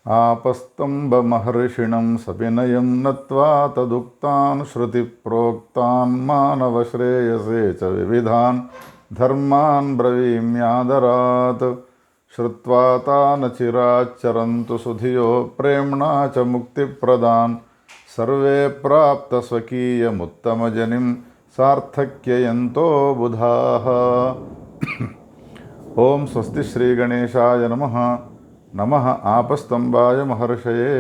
आपस्तम्भमहर्षिणं सविनयं नत्वा तदुक्तान् श्रुतिप्रोक्तान् मानवश्रेयसे च विविधान् धर्मान् ब्रवीम्यादरात्। श्रुत्वा तान् चिराच्चरन्तु सुधियो प्रेम्णा च मुक्तिप्रदान्। सर्वे प्राप्तस्वकीयमुत्तमजनिं सार्थक्ययन्तो बुधाः। ఓం స్వస్తి శ్రీ గణేశాయ నమః. నమః ఆపస్తంభాయ మహర్షయే.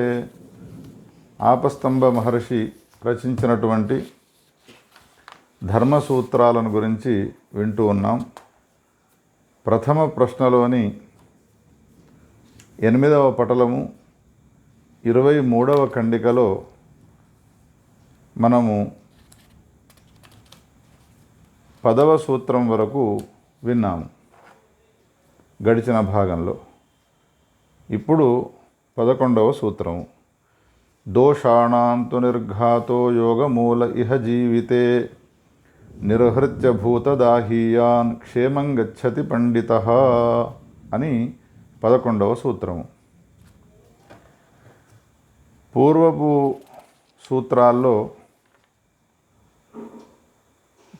ఆపస్తంభ మహర్షి రచించినటువంటి ధర్మసూత్రాలను గురించి వింటూ ఉన్నాం. ప్రథమ ప్రశ్నలోని 8వ పటలము 23వ ఖండికలో మనము 10వ సూత్రం వరకు విన్నాము గడిచిన భాగంలో. ఇప్పుడు 11వ సూత్రము. దోషాణాంతు నిర్ఘాతో యోగమూల ఇహ జీవితే నిర్హృత్య భూతదాహీయాన్ క్షేమం గచ్చతి పండితః అని 11వ సూత్రము. పూర్వపు సూత్రాల్లో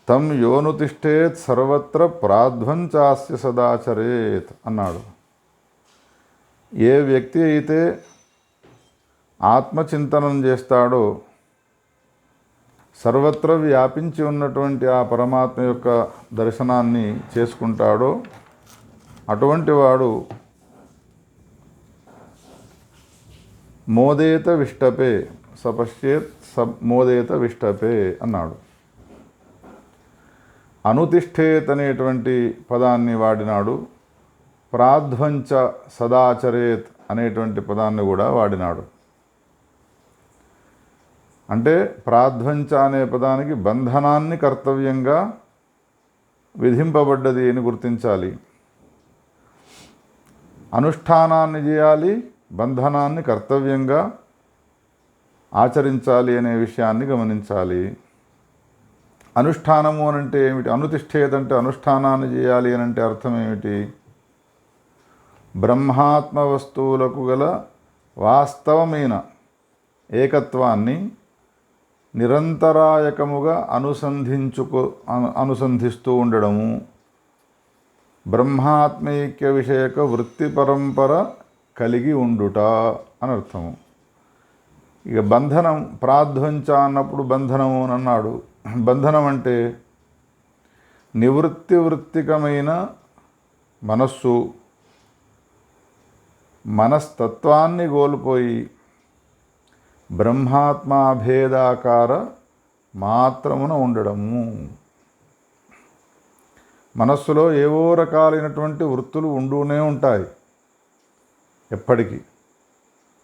తం యోనుతిష్టేత్ సర్వత్ర ప్రాధ్వంచాస్య సదాచరేత్ అన్నాడు. ఏ వ్యక్తి అయితే ఆత్మచింతనం చేస్తాడో, సర్వత్ర వ్యాపించి ఉన్నటువంటి ఆ పరమాత్మ యొక్క దర్శనాన్ని చేసుకుంటాడో, అటువంటి వాడు మోదేత విష్టపే సపశ్యేత్ మోదేత విష్టపే అన్నాడు. అనుతిష్ఠేత్ అనేటువంటి పదాన్ని వాడినాడు. ప్రాధ్వంచ సదాచరేత్ అనేటువంటి పదాన్ని కూడా వాడినాడు. అంటే ప్రాధ్వంచ అనే పదానికి బంధనాన్ని కర్తవ్యంగా విధింపబడ్డది అని గుర్తించాలి. అనుష్ఠానాన్ని చేయాలి, బంధనాన్ని కర్తవ్యంగా ఆచరించాలి అనే విషయాన్ని గమనించాలి. అనుష్ఠానము అనంటే ఏమిటి? అనుతిష్ఠేదంటే అనుష్ఠానాన్ని చేయాలి అని అంటే అర్థం ఏమిటి? బ్రహ్మాత్మ వస్తువులకు గల వాస్తవమైన ఏకత్వాన్ని నిరంతరాయకముగా అనుసంధిస్తూ ఉండడము, బ్రహ్మాత్మైక్య విషయక వృత్తి పరంపర కలిగి ఉండుట అని అర్థము. ఇక బంధనం, ప్రాధ్వంచ అన్నప్పుడు బంధనము అని అన్నాడు. బంధనం అంటే వృత్తికమైన మనస్సు, మనస్తత్వాన్ని కోల్పోయి బ్రహ్మాత్మాభేదాకార మాత్రమున ఉండడము. మనస్సులో ఏవో రకాలైనటువంటి వృత్తులు ఉంటూనే ఉంటాయి. ఎప్పటికీ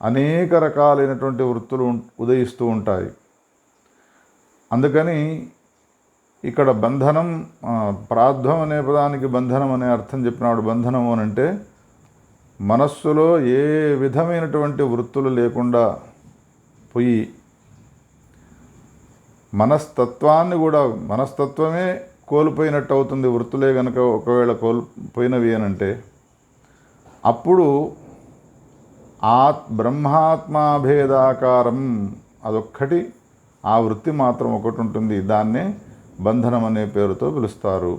అనేక రకాలైనటువంటి వృత్తులు ఉదయిస్తూ ఉంటాయి. అందుకని ఇక్కడ బంధనం, ప్రాధ్వం అనే పదానికి బంధనం అనే అర్థం చెప్పినాడు. బంధనము అని అంటే మనస్సులో ఏ విధమైనటువంటి వృత్తులు లేకుండా పోయి మనస్తత్వమే కోల్పోయినట్టు అవుతుంది. వృత్తులే కనుక ఒకవేళ కోల్పోయినవి అని అంటే అప్పుడు బ్రహ్మాత్మాభేదాకారం అదొక్కటి, ఆ వృత్తి మాత్రం ఒకటి ఉంటుంది. దాన్నే బంధనం అనే పేరుతో పిలుస్తారు.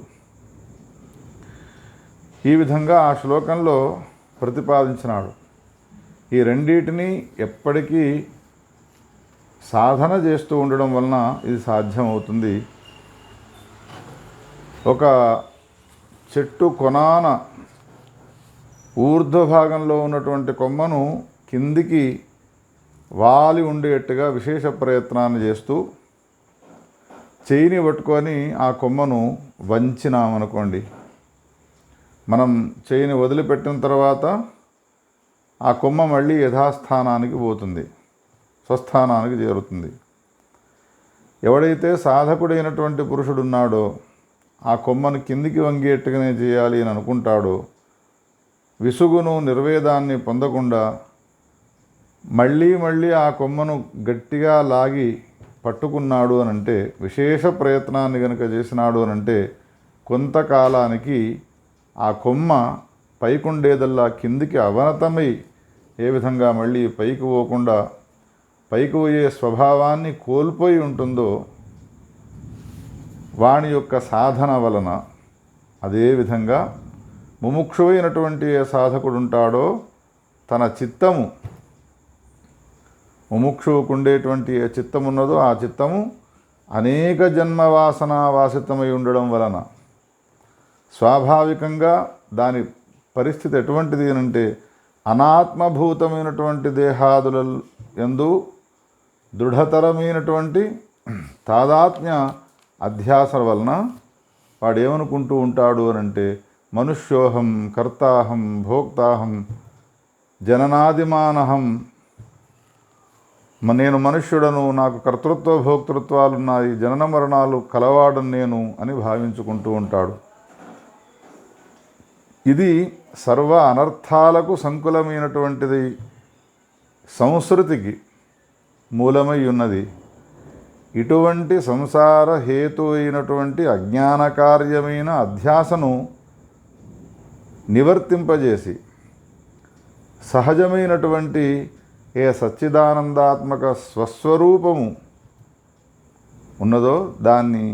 ఈ విధంగా ఆ శ్లోకంలో ప్రతిపాదించినాడు. ఈ రెండింటినీ ఎప్పటికీ సాధన చేస్తూ ఉండడం వలన ఇది సాధ్యమవుతుంది. ఒక చెట్టు కొనాన ఊర్ధ్వభాగంలో ఉన్నటువంటి కొమ్మను కిందికి వాలి ఉండేట్టుగా విశేష ప్రయత్నాన్ని చేస్తూ చేయిని పట్టుకొని ఆ కొమ్మను వంచినామనుకోండి, మనం చేయిని వదిలిపెట్టిన తర్వాత ఆ కొమ్మ మళ్ళీ యథాస్థానానికి పోతుంది, స్వస్థానానికి చేరుతుంది. ఎవడైతే సాధకుడైనటువంటి పురుషుడున్నాడో ఆ కొమ్మను కిందికి వంగేట్టుగానే చేయాలి అని అనుకుంటాడో, విసుగును నిర్వేదాన్ని పొందకుండా మళ్ళీ ఆ కొమ్మను గట్టిగా లాగి పట్టుకున్నాడు అనంటే, విశేష ప్రయత్నాన్ని కనుక చేసినాడు అనంటే కొంతకాలానికి ఆ కొమ్మ పైకుండేదల్లా కిందికి అవనతమై ఏ విధంగా మళ్ళీ పైకి పోకుండా పైకి పోయే స్వభావాన్ని కోల్పోయి ఉంటుందో వాని యొక్క సాధన వలన, అదేవిధంగా ముముక్షువైనటువంటి ఏ సాధకుడు ఉంటాడో తన చిత్తము, ముముక్షువుకు ఉండేటువంటి ఏ చిత్తము ఉన్నదో ఆ చిత్తము అనేక జన్మవాసన వాసితమై ఉండడం వలన స్వాభావికంగా దాని పరిస్థితి ఎటువంటిది అంటే అనాత్మభూతమైనటువంటి దేహాదుల యందు దృఢతరమైనటువంటి తాదాత్మ్య అధ్యాస వలన వాడేమనుకుంటూ ఉంటాడు అనంటే మనుష్యోహం కర్తాహం భోక్తాహం జననాదిమానహం, నేను మనుష్యుడను, నాకు కర్తృత్వ భోక్తృత్వాలున్నాయి, జనన మరణాలు కలవాడను నేను అని భావించుకుంటూ ఉంటాడు. ఇది సర్వ అనర్థాలకు సంకులమైనటువంటిది, సంస్కృతికి మూలమై ఉన్నది. ఇటువంటి సంసార హేతు అయినటువంటి అజ్ఞానకార్యమైన అధ్యాసను నివర్తింపజేసి సహజమైనటువంటి ఏ సచ్చిదానందాత్మక స్వస్వరూపము ఉన్నదో దాన్ని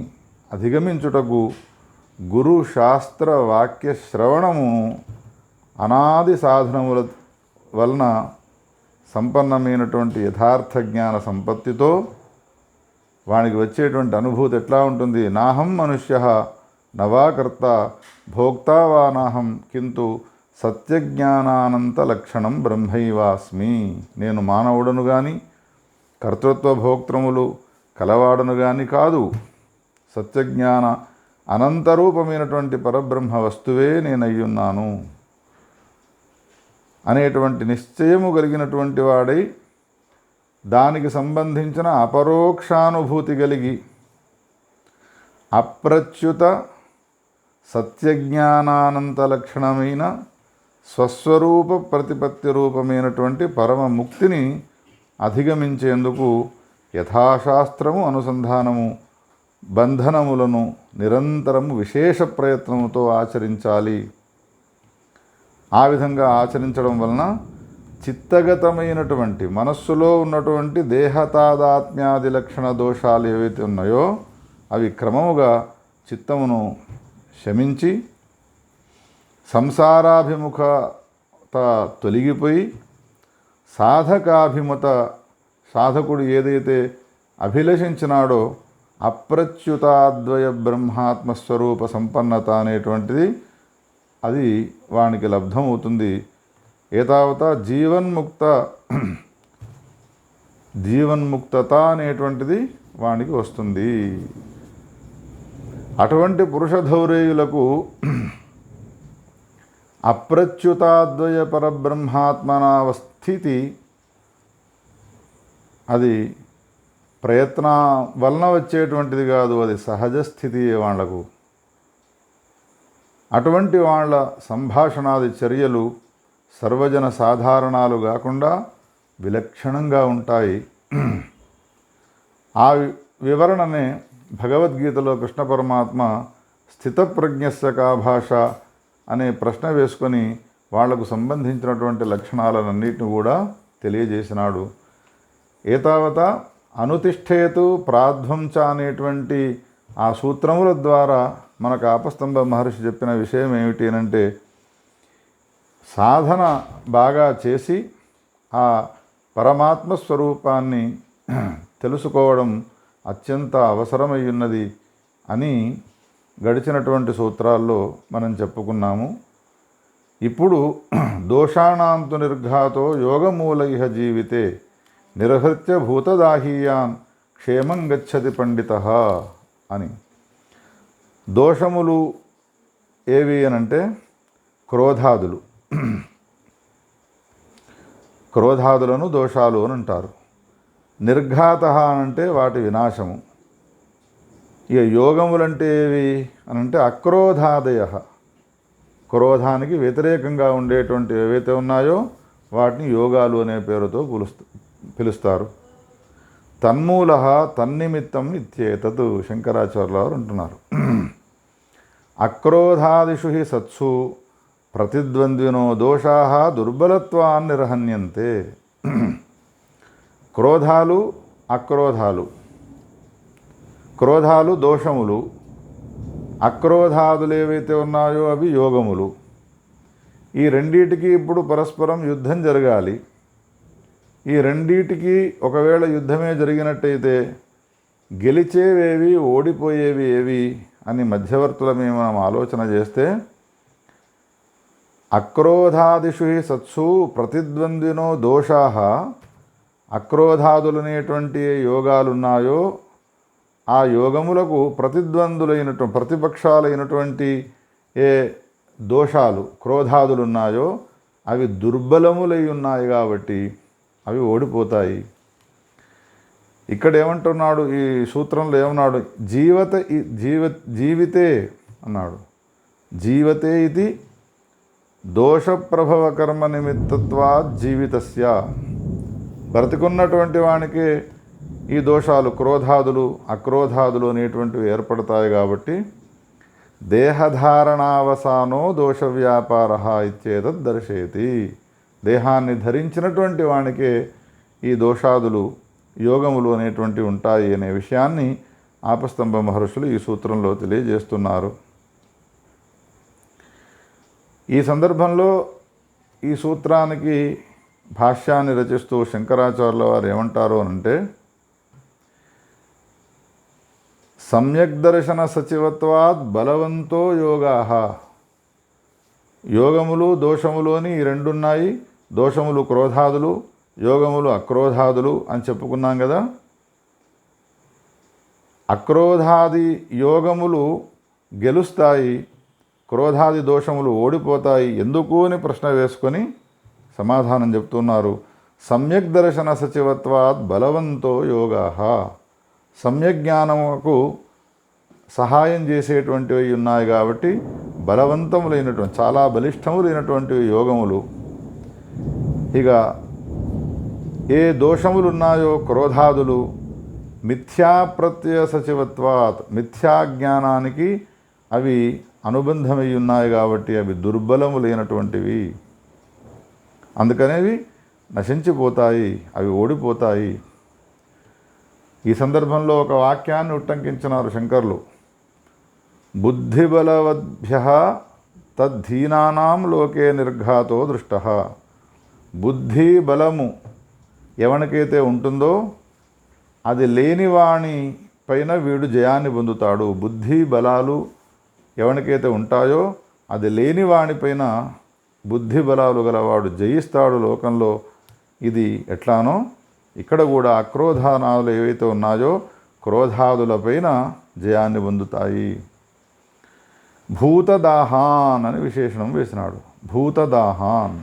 అధిగమించుటకు గురు శాస్త్ర వాక్య శ్రవణము అనాది సాధనముల వలన సంపన్నమైనటువంటి యథార్థ జ్ఞాన సంపత్తితో వానికి వచ్చేటువంటి అనుభూతి ఎట్లా ఉంటుంది? నాహం మనుష్య నవాకర్త భోక్తా వా నాహం కింటు సత్యజ్ఞానానంత లక్షణం బ్రహ్మైవాస్మి. నేను మానవుడను కానీ కర్తృత్వ భోక్తృములు కలవాడను కానీ కాదు, సత్యజ్ఞాన అనంతరూపమైనటువంటి పరబ్రహ్మ వస్తువే నేనయ్యున్నాను అనేటువంటి నిశ్చయము కలిగినటువంటి వాడై దానికి సంబంధించిన అపరోక్షానుభూతి కలిగి అప్రచ్యుత సత్యజ్ఞానానంత లక్షణమైన స్వస్వరూప ప్రతిపత్తి రూపమైనటువంటి పరమ ముక్తిని అధిగమించేందుకు యథాశాస్త్రము అనుసంధానము బంధనములను నిరంతరము విశేష ప్రయత్నముతో ఆచరించాలి. ఆ విధంగా ఆచరించడం వలన చిత్తగతమైనటువంటి మనస్సులో ఉన్నటువంటి దేహతాదాత్మ్యాది లక్షణ దోషాలు ఏవైతే ఉన్నాయో అవి క్రమముగా చిత్తమును శమించి సంసారాభిముఖత తొలగిపోయి సాధకుడు ఏదైతే అభిలషించినాడో అప్రచ్యుతాద్వయ బ్రహ్మాత్మస్వరూప సంపన్నత అనేటువంటిది అది వానికి లబ్ధమవుతుంది. ఏతావత జీవన్ముక్తత అనేటువంటిది వానికి వస్తుంది. అటువంటి పురుషధౌరేయులకు అప్రచ్యుతాద్వయ పరబ్రహ్మాత్మనావస్థితి అది ప్రయత్న వలన వచ్చేటువంటిది కాదు, అది సహజ స్థితి వాళ్లకు. అటువంటి వాళ్ళ సంభాషణాది చర్యలు సర్వజన సాధారణాలు కాకుండా విలక్షణంగా ఉంటాయి. ఆ వివరణనే భగవద్గీతలో కృష్ణ పరమాత్మ స్థితప్రజ్ఞస్య కా భాష అనే ప్రశ్న వేసుకొని వాళ్లకు సంబంధించినటువంటి లక్షణాలన్నింటిని కూడా తెలియజేసినాడు. ఏతావత అనుతిష్ఠేతు ప్రాధ్వంచ అనేటువంటి ఆ సూత్రముల ద్వారా మనకు ఆపస్తంభ మహర్షి చెప్పిన విషయం ఏమిటి అంటే సాధన బాగా చేసి ఆ పరమాత్మ స్వరూపాన్ని తెలుసుకోవడం అత్యంత అవసరమై ఉన్నది అని గడిచినటువంటి సూత్రాల్లో మనం చెప్పుకున్నాము. ఇప్పుడు దోషాణాంతు నిర్ఘాతో యోగమూలైహ జీవితే నిర్హృత్య భూతదాహీయాన్ క్షేమం గచ్చతి పండితః అని. దోషములు ఏవి అనంటే క్రోధాదులు, క్రోధాదులను దోషాలు అని అంటారు. నిర్ఘాత అనంటే వాటి వినాశము. ఇక యోగములంటే ఏవి అనంటే అక్రోధాదయ, క్రోధానికి వ్యతిరేకంగా ఉండేటువంటి ఏవైతే ఉన్నాయో వాటిని యోగాలు అనే పేరుతో పిలుస్తారు. తన్మూల తన్నిమిత్తం ఇత్యేతత్ శంకరాచార్యుల వారు అంటున్నారు. అక్రోధాదిషు హి సత్సు ప్రతిద్వంద్వినో దోషాః దుర్బలత్వాన్ నిర్హన్యంతే. క్రోధాలు అక్రోధాలు, క్రోధాలు దోషములు, అక్రోధాదులు ఏవైతే ఉన్నాయో అవి యోగములు. ఈ రెండిటికి ఇప్పుడు పరస్పరం యుద్ధం జరగాలి. ఈ రెండిటికి ఒకవేళ యుద్ధమే జరిగినట్టయితే గెలిచేవేవి ఓడిపోయేవి ఏవి అని మధ్యవర్తులమే మనం ఆలోచన చేస్తే, అక్రోధాదిషు హి సత్సు ప్రతిద్వంద్వినో దోషాః, అక్రోధాదులనేటువంటి యోగాలున్నాయో ఆ యోగములకు ప్రతిద్వందులైనటువంటి ప్రతిపక్షాలైనటువంటి ఏ దోషాలు క్రోధాదులున్నాయో అవి దుర్బలములై ఉన్నాయి కాబట్టి అవి ఓడిపోతాయి. ఇక్కడ ఏమంటున్నాడు, ఈ సూత్రంలో ఏమన్నాడు, జీవితే అన్నాడు. జీవతే ఇది దోషప్రభవ కర్మ నిమిత్తత్వాత్ జీవితస్య. బ్రతికున్నటువంటి వానికి ఈ దోషాలు క్రోధాదులు అక్రోధాదులు అనేటువంటివి ఏర్పడతాయి కాబట్టి దేహధారణావసానో దోష వ్యాపార ఇత్యేతద్ దర్శయతి. దేహాన్ని ధరించినటువంటి వానికే ఈ దోషాదులు యోగములు అనేటువంటివి ఉంటాయి అనే విషయాన్ని ఆపస్తంభ మహర్షులు ఈ సూత్రంలో తెలియజేస్తున్నారు. ఈ సందర్భంలో ఈ సూత్రానికి భాష్యాన్ని రచిస్తూ శంకరాచార్యుల వారు ఏమంటారు అనంటే, సమ్యక్ దర్శన సచివత్వాత్ బలవంతో యోగాః. యోగములు దోషములు అని ఈ రెండున్నాయి. దోషములు క్రోధాదులు, యోగములు అక్రోధాదులు అని చెప్పుకున్నాం కదా. అక్రోధాది యోగములు గెలుస్తాయి, క్రోధాది దోషములు ఓడిపోతాయి. ఎందుకు అని ప్రశ్న వేసుకొని సమాధానం చెప్తున్నారు. సమ్యక్ దర్శన సచివత్వాత్ బలవంతో యోగాః. సమ్యక్ జ్ఞానముకు సహాయం చేసేటువంటివి ఉన్నాయి కాబట్టి బలవంతములైనటువంటి చాలా బలిష్టములైనటువంటివి యోగములు. ఇక ఏ దోషములు ఉన్నాయో క్రోధాదులు మిథ్యాప్రత్యయ సచివత్వాత్, మిథ్యాజ్ఞానానికి అవి అనుబంధమై ఉన్నాయి కాబట్టి అవి దుర్బలములైనటువంటివి. అందుకనేవి నశించిపోతాయి, అవి ఓడిపోతాయి. ఈ సందర్భంలో ఒక వాక్యాన్ని ఉట్టంకించినారు శంకర్లు. బుద్ధిబలవద్భ్యః తద్ధీనానాం లోకే నిర్ఘాతో దృష్టః. బుద్ధి బలము ఎవనికైతే ఉంటుందో అది లేనివాణి పైన వీడు జయాన్ని పొందుతాడు. బుద్ధి బలాలు ఎవనికైతే ఉంటాయో అది లేనివాణిపైన బుద్ధి బలాలు గలవాడు జయిస్తాడు లోకంలో. ఇది ఎట్లానో ఇక్కడ కూడా అక్రోధానాదులు ఏవైతే ఉన్నాయో క్రోధాదులపైన జయాన్ని పొందుతాయి. భూతదాహాన్ అని విశేషణం వేసినాడు. భూతదాహాన్,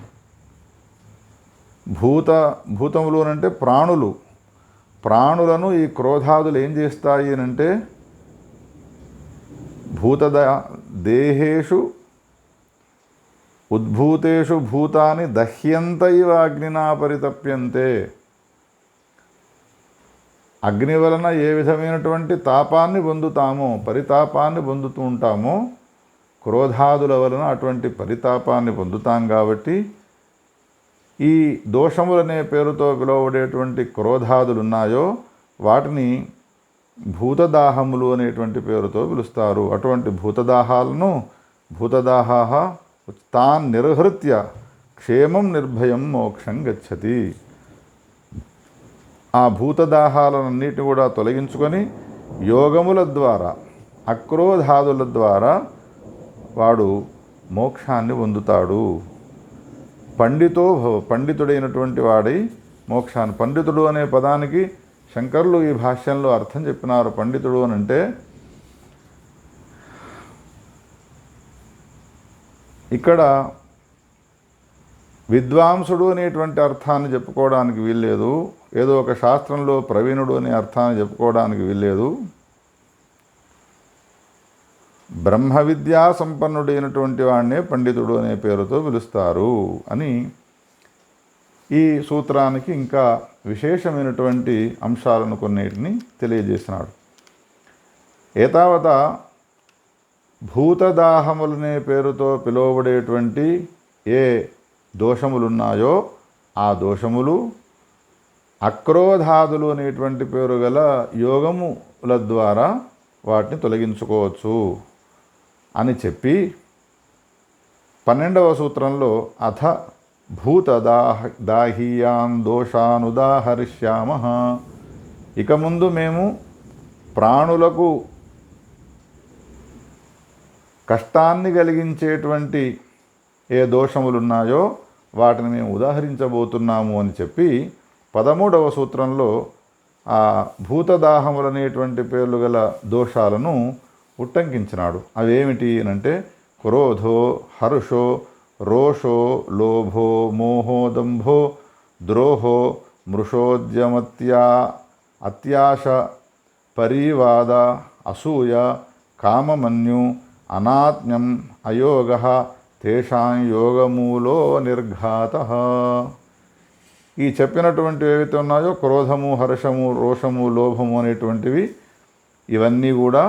భూతములు అంటే ప్రాణులు. ప్రాణులను ఈ క్రోధాదులు ఏం చేస్తాయి అంటే దేహేషు ఉద్భూతేషు భూతాని దహ్యంతైవ అగ్నినా పరితప్యంతే. అగ్ని వలన ఏ విధమైనటువంటి తాపాన్ని పొందుతామో, పరితాపాన్ని పొందుతూ ఉంటామో, క్రోధాదుల వలన అటువంటి పరితాపాన్ని పొందుతాం. కాబట్టి ఈ దోషములనే పేరుతో పిలువబడేటువంటి క్రోధాదులు ఉన్నాయో వాటిని భూతదాహములు అనేటువంటి పేరుతో పిలుస్తారు. అటువంటి భూతదాహాలను భూతదాహాః తాన్ నిర్హృత్య క్షేమం నిర్భయం మోక్షం గచ్చతి. ఆ భూతదాహాలన్నిటిని కూడా తొలగించుకొని యోగముల ద్వారా అక్రోధాదుల ద్వారా వాడు మోక్షాన్ని పొందుతాడు. పండితుడైనటువంటి వాడై మోక్షాన్ని. పండితుడు అనే పదానికి శంకరులు ఈ భాష్యంలో అర్థం చెప్పినారు. పండితుడు అని అంటే ఇక్కడ విద్వాంసుడు అనేటువంటి అర్థాన్ని చెప్పుకోవడానికి వీల్లేదు. ఏదో ఒక శాస్త్రంలో ప్రవీణుడు అనే అర్థాన్ని చెప్పుకోవడానికి వీల్లేదు. బ్రహ్మ విద్యా సంపన్నుడైనటువంటి వాడినే పండితుడు అనే పేరుతో పిలుస్తారు అని ఈ సూత్రానికి ఇంకా విశేషమైనటువంటి అంశాలను కొన్నిటిని తెలియజేసినాడు. ఏతావత భూతదాహములనే పేరుతో పిలువబడేటువంటి ఏ దోషములున్నాయో ఆ దోషములు అక్రోధాదులు అనేటువంటి పేరు గల యోగముల ద్వారా వాటిని తొలగించుకోవచ్చు అని చెప్పి 12వ సూత్రంలో అథ భూతదాహీయాన్ దోషానుదాహరిష్యామ, ఇక ముందు మేము ప్రాణులకు కష్టాన్ని కలిగించేటువంటి ఏ దోషములున్నాయో వాటిని మేము ఉదాహరించబోతున్నాము అని చెప్పి 13వ సూత్రంలో ఆ భూతదాహములనేటువంటి పేర్లు గల దోషాలను ఉట్టంకించినాడు. అవేమిటి అంటే క్రోధో, హర్షో, రోషో, లోభో, మోహో, దంభో, ద్రోహో, మృషోద్యమత్యా, అత్యాశ, పరీవాద, అసూయ, కామమన్యు, అనాత్మ్యం, అయోగ, తేషాం యోగమూలో నిర్ఘాతః. ఈ చెప్పినటువంటి ఏవైతే ఉన్నాయో క్రోధము, హర్షము, రోషము, లోభము అనేటువంటివి ఇవన్నీ కూడా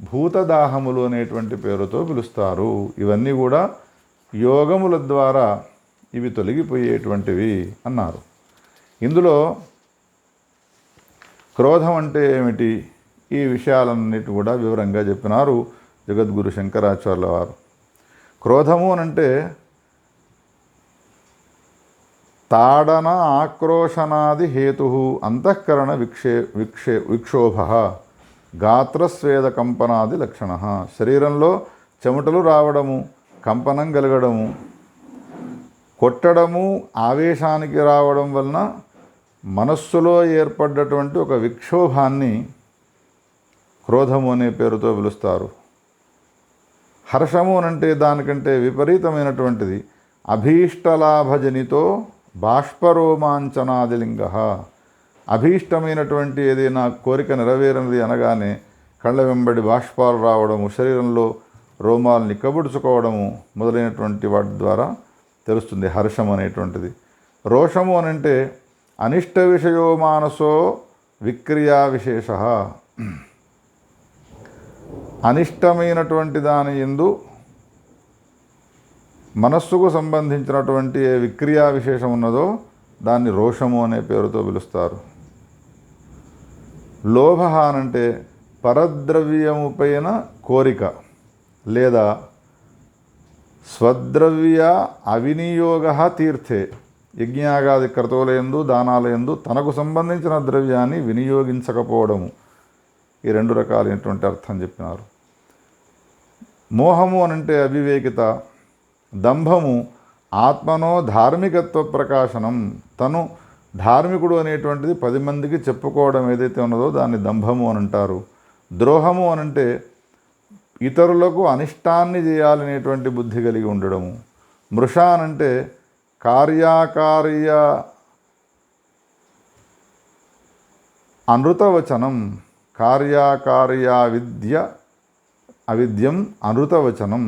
భూతదాహములు అనేటువంటి పేరుతో పిలుస్తారు. ఇవన్నీ కూడా యోగముల ద్వారా ఇవి తొలగిపోయేటువంటివి అన్నారు. ఇందులో క్రోధం అంటే ఏమిటి, ఈ విషయాలన్నిటి కూడా వివరంగా చెప్పినారు జగద్గురు శంకరాచార్యుల వారు. క్రోధము అనంటే తాడన ఆక్రోశనాది హేతు అంతఃకరణ విక్షోభ గాత్రస్వేద కంపనాది లక్షణ. శరీరంలో చెమటలు రావడము, కంపనం కలగడము, కొట్టడము, ఆవేశానికి రావడం వలన మనస్సులో ఏర్పడ్డటువంటి ఒక విక్షోభాన్ని క్రోధము అనే పేరుతో పిలుస్తారు. హర్షము అనంటే దానికంటే విపరీతమైనటువంటిది అభీష్టలాభజనితో బాష్పరోమాంచనాదిలింగ. అభీష్టమైనటువంటి ఏదైనా కోరిక నెరవేరినది అనగానే కళ్ళ వెంబడి బాష్పాలు రావడము, శరీరంలో రోమాలు నిక్కబుడుచుకోవడము మొదలైనటువంటి వాటి ద్వారా తెలుస్తుంది హర్షం అనేటువంటిది. రోషము అనంటే అనిష్ట విషయో మానసో విక్రియా విశేష. అనిష్టమైనటువంటి దాని యందు మనస్సుకు సంబంధించినటువంటి ఏ విక్రియా విశేషం ఉన్నదో దాన్ని రోషము అనే పేరుతో పిలుస్తారు. లోభ అనంటే పరద్రవ్యము పైన కోరిక లేదా స్వద్రవ్య అవినియోగ తీర్థే. యజ్ఞాగాది క్రతువులయందు, దానాలయందు తనకు సంబంధించిన ద్రవ్యాన్ని వినియోగించకపోవడము, ఈ రెండు రకాలైనటువంటి అర్థం చెప్పినారు. మోహము అనంటే అవివేకిత. దంభము ఆత్మనో ధార్మికత్వ ప్రకాశనం. తను ధార్మికుడు అనేటువంటిది 10 మందికి చెప్పుకోవడం ఏదైతే ఉన్నదో దాన్ని దంభము అని అంటారు. ద్రోహము అనంటే ఇతరులకు అనిష్టాన్ని చేయాలనేటువంటి బుద్ధి కలిగి ఉండడము. మృష అనంటే కార్యాకార్య అనృతవచనం. కార్యాకార్య అవిద్యం అనృతవచనం.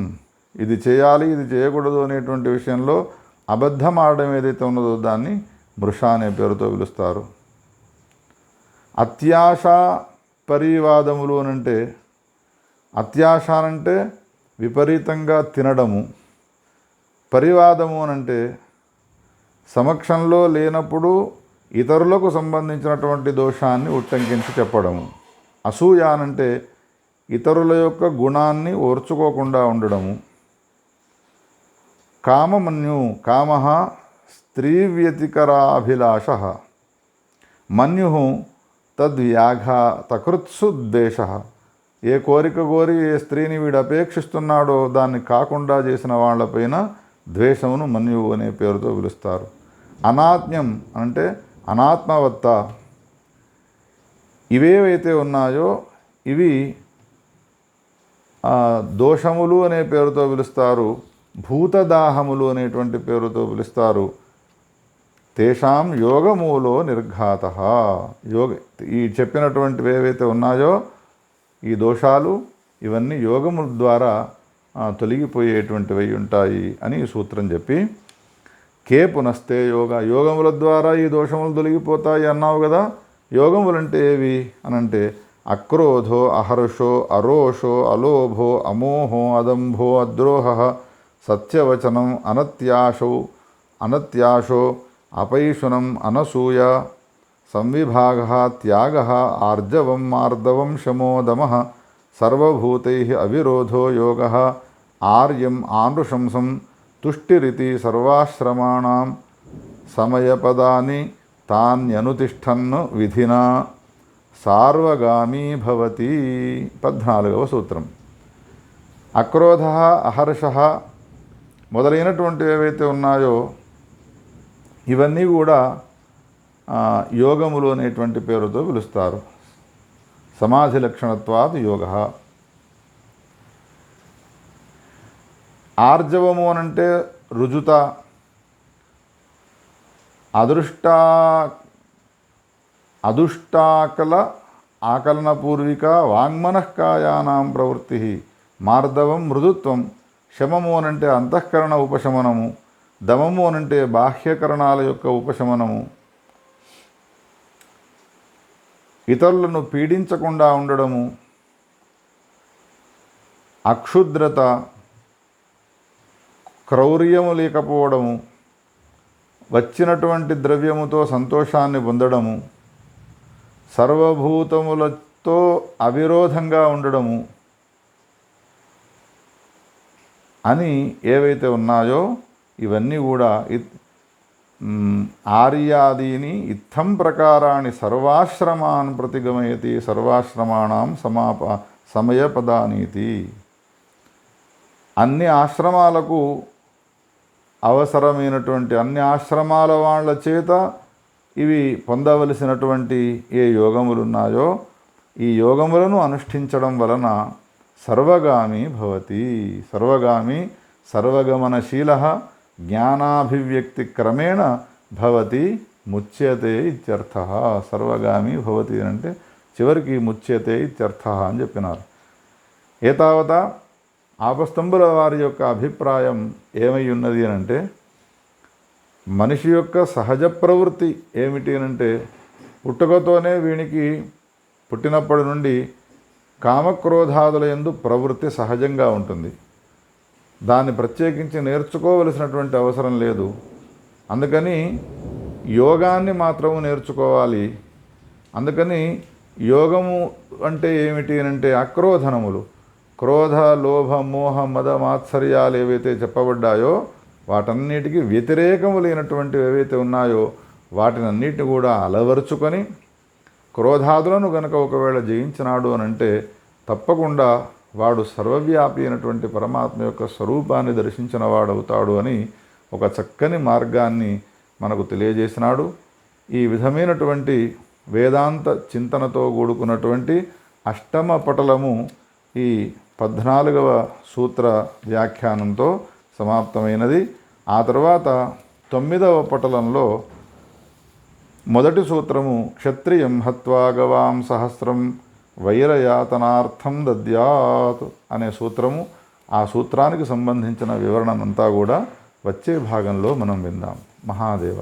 ఇది చేయాలి, ఇది చేయకూడదు అనేటువంటి విషయంలో అబద్ధం ఆడడం ఏదైతే ఉన్నదో దాన్ని మృష అనే పేరుతో పిలుస్తారు. అత్యాశ పరివాదములు అనంటే అత్యాశ అనంటే విపరీతంగా తినడము. పరివాదము అనంటే సమక్షంలో లేనప్పుడు ఇతరులకు సంబంధించినటువంటి దోషాన్ని ఉట్టంకించి చెప్పడము. అసూయ అనంటే ఇతరుల యొక్క గుణాన్ని ఓర్చుకోకుండా ఉండడము. కామమన్యు కామ స్త్రీ వ్యతికరాభిలాష. మన్యు తద్వ్యాఘాతకృత్సు ద్వేష. ఏ కోరిక కోరి ఏ స్త్రీని వీడు అపేక్షిస్తున్నాడో దాన్ని కాకుండా చేసిన వాళ్ళపైన ద్వేషమును మన్యువు అనే పేరుతో పిలుస్తారు. అనాత్మ్యం అంటే అనాత్మవత్త. ఇవేవైతే ఉన్నాయో ఇవి దోషములు అనే పేరుతో పిలుస్తారు. భూతదాహములు అనేటువంటి పేరుతో పిలుస్తారు. తేషాం యోగమూలో నిర్ఘాత. ఈ చెప్పినటువంటివి ఏవైతే ఉన్నాయో ఈ దోషాలు ఇవన్నీ యోగముల ద్వారా తొలగిపోయేటువంటివి ఉంటాయి అని ఈ సూత్రం చెప్పి, కే పునస్తే యోగముల ద్వారా ఈ దోషములు తొలగిపోతాయి అన్నావు కదా. యోగములంటే ఏవి అనంటే అక్రోధో అహర్షో అరోషో అలోభో అమోహో అదంభో అద్రోహ సత్యవచనం అనత్యాశో అపైశునం అనసూయ సంవిభాగ త్యాగ ఆర్జవం మార్దవం శమో దమః సర్వభూతైః అవిరోధో యోగః ఆర్యం ఆనృశంసం తుష్టిరితి సర్వాశ్రమాణం సమయపదాని తాన్యనుతిష్ఠన్ విధినా సార్వగామీ భవతి. 14వ సూత్రం. అక్రోధ అహర్ష మొదలైనటువంటివి ఏవైతే ఉన్నాయో ఇవన్నీ కూడా యోగములు అనేటువంటి పేరుతో పిలుస్తారు. సమాధి లక్షణత్వాత్ యోగ. ఆర్జవము అనంటే రుజుత, అదుష్టాకల ఆకలనపూర్విక వాంగ్మనఃకాయానాం ప్రవృత్తి. మార్దవం మృదుత్వం. శమము అనంటే అంతఃకరణ ఉపశమనము. దమము అనంటే బాహ్యకరణాల యొక్క ఉపశమనము. ఇతరులను పీడించకుండా ఉండడము. అక్షుద్రత, క్రౌర్యము లేకపోవడము. వచ్చినటువంటి ద్రవ్యముతో సంతోషాన్ని పొందడము. సర్వభూతములతో అవిరోధంగా ఉండడము అని ఏవైతే ఉన్నాయో ఇవన్నీ కూడా ఆర్యాదీని ఇత్థం ప్రకారాన్ని సర్వాశ్రమాన్ ప్రతిగమయతి సర్వాశ్రమాణం సమయపదానీతి. అన్ని ఆశ్రమాలకు అవసరమైనటువంటి అన్ని ఆశ్రమాల వాళ్ళ చేత ఇవి పొందవలసినటువంటి ఏ యోగములు ఉన్నాయో ఈ యోగములను అనుష్ఠించడం వలన సర్వగామి భవతి. సర్వగామి సర్వగమనశీల జ్ఞానాభివ్యక్తి క్రమేణ భవతి ముచ్యతే ఇత్యర్థ. సర్వగామి భవతి అంటే చివరికి ముచ్యతే ఇత్యర్థ అని చెప్పినారు. ఏతావత ఆపస్తంభుల వారి యొక్క అభిప్రాయం ఏమై ఉన్నది అనంటే మనిషి యొక్క సహజ ప్రవృత్తి ఏమిటి అనంటే పుట్టుకతోనే వీనికి పుట్టినప్పటి నుండి కామక్రోధాదుల యందు ప్రవృత్తి సహజంగా ఉంటుంది. దాన్ని ప్రత్యేకించి నేర్చుకోవలసినటువంటి అవసరం లేదు. అందుకని యోగాన్ని మాత్రము నేర్చుకోవాలి. అందుకని యోగము అంటే ఏమిటి అంటే అక్రోధనములు, క్రోధ లోభ మోహ మద మాత్సర్యాలు ఏవైతే చెప్పబడ్డాయో వాటన్నిటికీ వ్యతిరేకములైనటువంటివి ఏవైతే ఉన్నాయో వాటినన్నిటిని కూడా అలవరుచుకొని క్రోధాదులను గనక ఒకవేళ జయించినాడు అనంటే తప్పకుండా వాడు సర్వవ్యాపి అయినటువంటి పరమాత్మ యొక్క స్వరూపాన్ని దర్శించిన వాడవుతాడు అని ఒక చక్కని మార్గాన్ని మనకు తెలియజేసినాడు. ఈ విధమైనటువంటి వేదాంత చింతనతో కూడుకున్నటువంటి అష్టమ పటలము ఈ 14వ సూత్ర వ్యాఖ్యానంతో సమాప్తమైనది. ఆ తర్వాత 9వ పటలంలో మొదటి సూత్రము క్షత్రియం హత్వా గవాం సహస్రం వైరయాతనార్థం దద్యాత్ అనే సూత్రము. ఆ సూత్రానికి సంబంధించిన వివరణనంతా కూడా వచ్చే భాగంలో మనం విందాం. మహాదేవ.